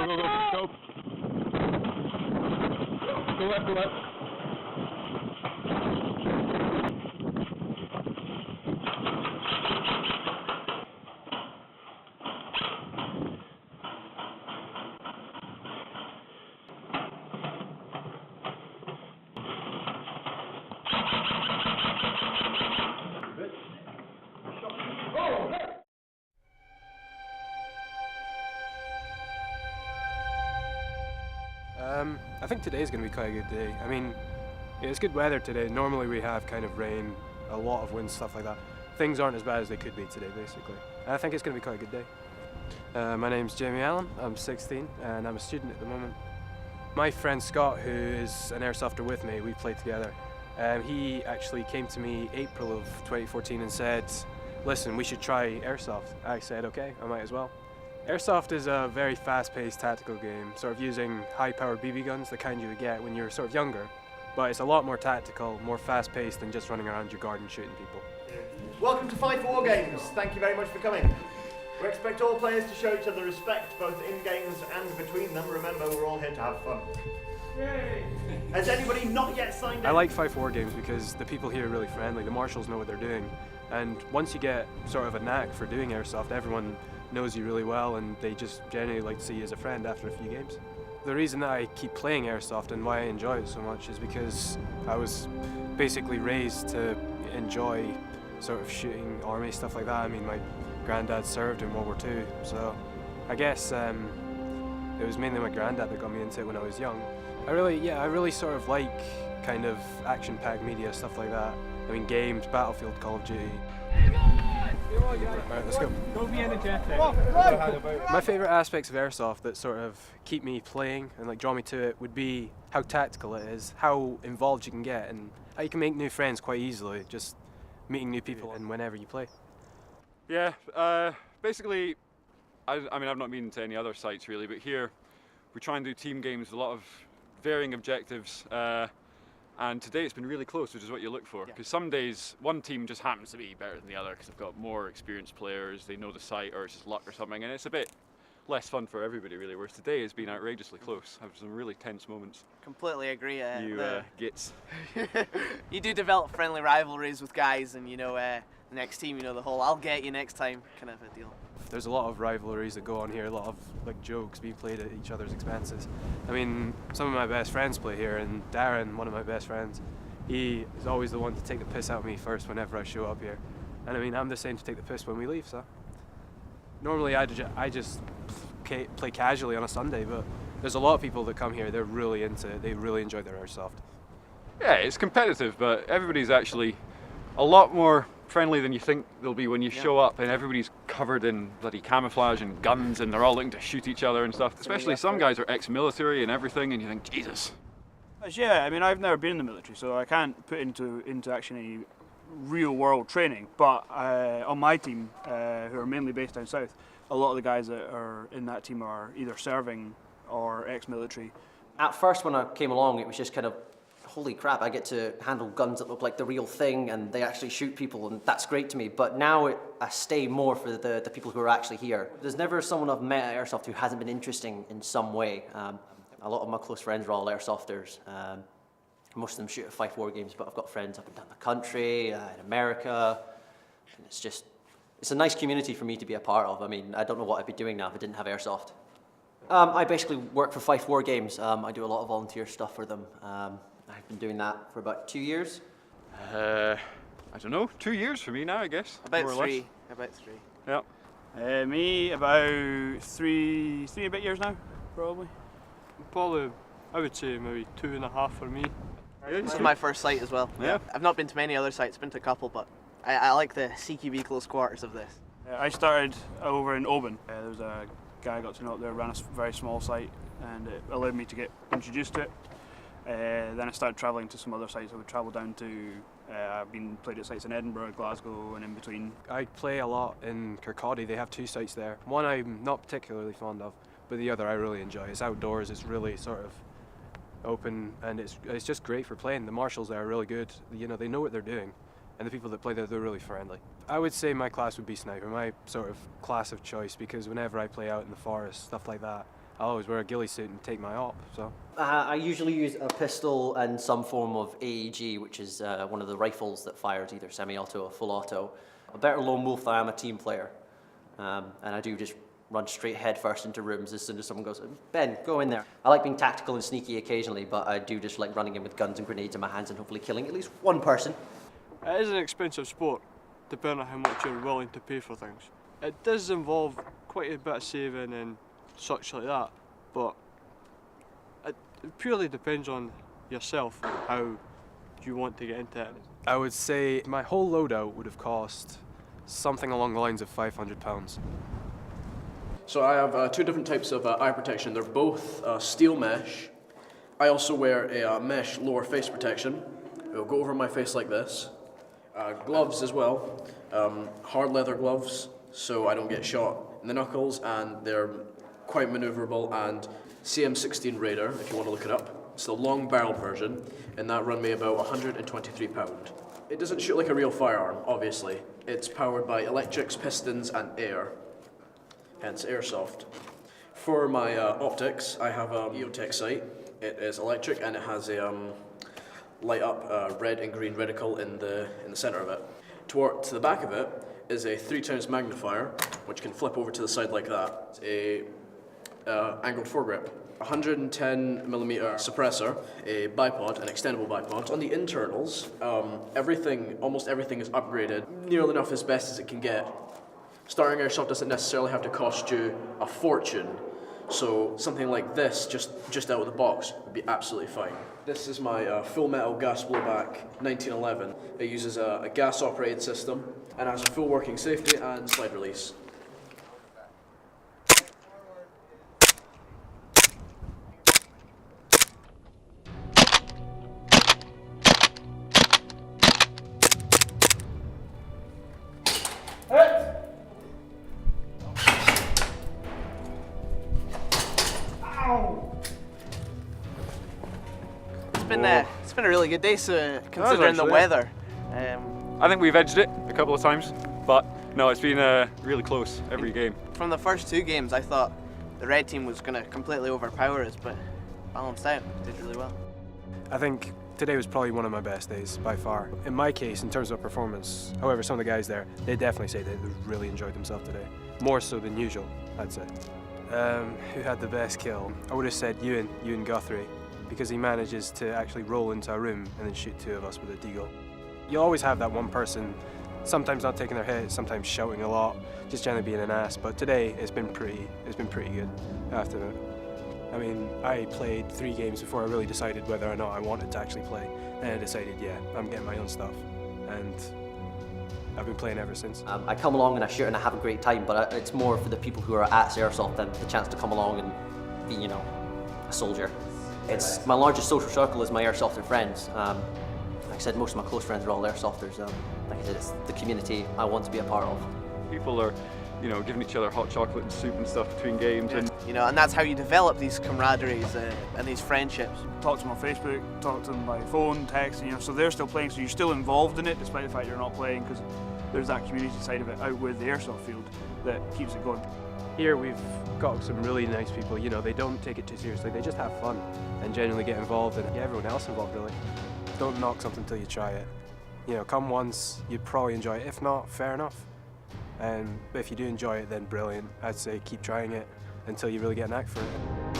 go, go. Go left, go left. I think today's going to be quite a good day. I mean, it's good weather today. Normally we have kind of rain, a lot of wind, stuff like that. Things aren't as bad as they could be today, basically. And I think it's going to be quite a good day. My name's Jamie Allen, I'm 16 and I'm a student at the moment. My friend Scott, who is an airsofter with me, we played together. He actually came to me April of 2014 and said, listen, we should try airsoft. I said, okay, I might as well. Airsoft is a very fast-paced tactical game, sort of using high-powered BB guns, the kind you would get when you're sort of younger. But it's a lot more tactical, more fast-paced than just running around your garden shooting people. Welcome to Five War Games. Thank you very much for coming. We expect all players to show each other respect, both in games and between them. Remember, we're all here to have fun. Yay! Has anybody not yet signed in? I like Five War Games because the people here are really friendly. The marshals know what they're doing. And once you get sort of a knack for doing airsoft, everyone knows you really well and they just generally like to see you as a friend after a few games. The reason that I keep playing airsoft and why I enjoy it so much is because I was basically raised to enjoy sort of shooting army, stuff like that. I mean, my granddad served in World War II, so I guess it was mainly my granddad that got me into it when I was young. I really sort of like kind of action-packed media, stuff like that. I mean, games, Battlefield, Call of Duty. Right, let's go. Go be energetic. My favourite aspects of airsoft that sort of keep me playing and like draw me to it would be how tactical it is, how involved you can get, and how you can make new friends quite easily, just meeting new people and whenever you play. Yeah, basically, I mean, I've not been to any other sites really, but here we try and do team games with a lot of varying objectives. And today it's been really close, which is what you look for. Because some days, one team just happens to be better than the other because they've got more experienced players, they know the site, or it's just luck or something, and it's a bit less fun for everybody really, whereas today has been outrageously close. I've some really tense moments. Completely agree. You gits. You do develop friendly rivalries with guys, and you know, the next team, you know, the whole "I'll get you next time" kind of a deal. There's a lot of rivalries that go on here, a lot of like jokes being played at each other's expenses. I mean, some of my best friends play here, and Darren, one of my best friends, he is always the one to take the piss out of me first whenever I show up here. And I mean, I'm the same to take the piss when we leave, so. Normally I just play casually on a Sunday, but there's a lot of people that come here, they're really into it, they really enjoy their airsoft. Yeah, it's competitive, but everybody's actually a lot more friendly than you think they'll be when you show up, and everybody's covered in bloody camouflage and guns, and they're all looking to shoot each other and stuff. Especially some guys are ex-military and everything, and you think, Jesus. Yeah, I mean, I've never been in the military, so I can't put into action any real world training. But on my team, who are mainly based down south, a lot of the guys that are in that team are either serving or ex-military. At first, when I came along, it was just kind of, holy crap, I get to handle guns that look like the real thing and they actually shoot people, and that's great to me. But now I stay more for the people who are actually here. There's never someone I've met at Airsoft who hasn't been interesting in some way. A lot of my close friends are all airsofters. Most of them shoot at Five War Games, but I've got friends up and down the country, in America, and it's a nice community for me to be a part of. I mean, I don't know what I'd be doing now if I didn't have Airsoft. I basically work for Five War Games. I do a lot of volunteer stuff for them. I've been doing that for about 2 years. I don't know, 2 years for me now, I guess. About more or three. less. About three. Yeah. Me, about three and a bit years now, probably. Probably, I would say maybe 2.5 for me. This is my first site as well. Yeah. I've not been to many other sites, been to a couple, but I like the CQB close quarters of this. I started over in Oban. There was a guy I got to know up there, ran a very small site, and it allowed me to get introduced to it. Then I started travelling to some other sites. I would travel down to, I've played at sites in Edinburgh, Glasgow, and in between. I play a lot in Kirkcaldy. They have 2 sites there. One I'm not particularly fond of, but the other I really enjoy. It's outdoors, it's really sort of open, and it's just great for playing. The marshals there are really good. You know, they know what they're doing, and the people that play there, they're really friendly. I would say my class would be Sniper, my sort of class of choice, because whenever I play out in the forest, stuff like that, I'll always wear a ghillie suit and take my op. So I usually use a pistol and some form of AEG, which is one of the rifles that fires either semi-auto or full auto. A better lone wolf than I am a team player. And I do just run straight head first into rooms as soon as someone goes, Ben, go in there. I like being tactical and sneaky occasionally, but I do just like running in with guns and grenades in my hands and hopefully killing at least one person. It is an expensive sport, depending on how much you're willing to pay for things. It does involve quite a bit of saving and such like that, but it purely depends on yourself and how you want to get into it. I would say my whole loadout would have cost something along the lines of £500. So I have two different types of eye protection. They're both steel mesh. I also wear a mesh lower face protection. It'll go over my face like this. Gloves as well, hard leather gloves, so I don't get shot in the knuckles, and they're quite maneuverable. And CM16 Raider, if you want to look it up. It's the long barrel version, and that run me about £123. It doesn't shoot like a real firearm, obviously. It's powered by electrics, pistons, and air, hence airsoft. For my optics, I have a EOTech sight. It is electric, and it has a light up red and green reticle in the center of it. To the back of it is a 3x magnifier, which can flip over to the side like that. It's a angled foregrip. 110mm suppressor, a bipod, an extendable bipod. On the internals, almost everything is upgraded, nearly enough as best as it can get. Starting airsoft doesn't necessarily have to cost you a fortune, so something like this, just out of the box, would be absolutely fine. This is my full metal gas blowback 1911. It uses a gas operated system and has full working safety and slide release. It's been a really good day, so considering the actually, weather. I think we've edged it a couple of times, but no, it's been really close every game. From the first two games, I thought the red team was going to completely overpower us, but balanced out, did really well. I think today was probably one of my best days by far. In my case, in terms of performance, however, some of the guys there, they definitely say they really enjoyed themselves today. More so than usual, I'd say. Who had the best kill? I would have said Ewan Guthrie, because he manages to actually roll into a room and then shoot two of us with a deagle. You always have that one person, sometimes not taking their hit, sometimes shouting a lot, just generally being an ass. But today it's been pretty good, I have to admit. I mean, I played 3 games before I really decided whether or not I wanted to actually play. And I decided, yeah, I'm getting my own stuff. And I've been playing ever since. I come along and I shoot and I have a great time, but it's more for the people who are at Airsoft than the chance to come along and be, you know, a soldier. It's my largest social circle is my Airsofter friends. Like I said, most of my close friends are all Airsofters. Like I said, it's the community I want to be a part of. People are, giving each other hot chocolate and soup and stuff between games, and and that's how you develop these camaraderies and these friendships. Talk to them on Facebook, talk to them by phone, text, so they're still playing, so you're still involved in it despite the fact you're not playing, because there's that community side of it out with the airsoft field that keeps it going. Here we've got some really nice people, they don't take it too seriously, they just have fun and genuinely get involved and get everyone else involved really. Don't knock something till you try it. Come once, you'd probably enjoy it. If not, fair enough. But if you do enjoy it, then brilliant. I'd say keep trying it until you really get a knack for it.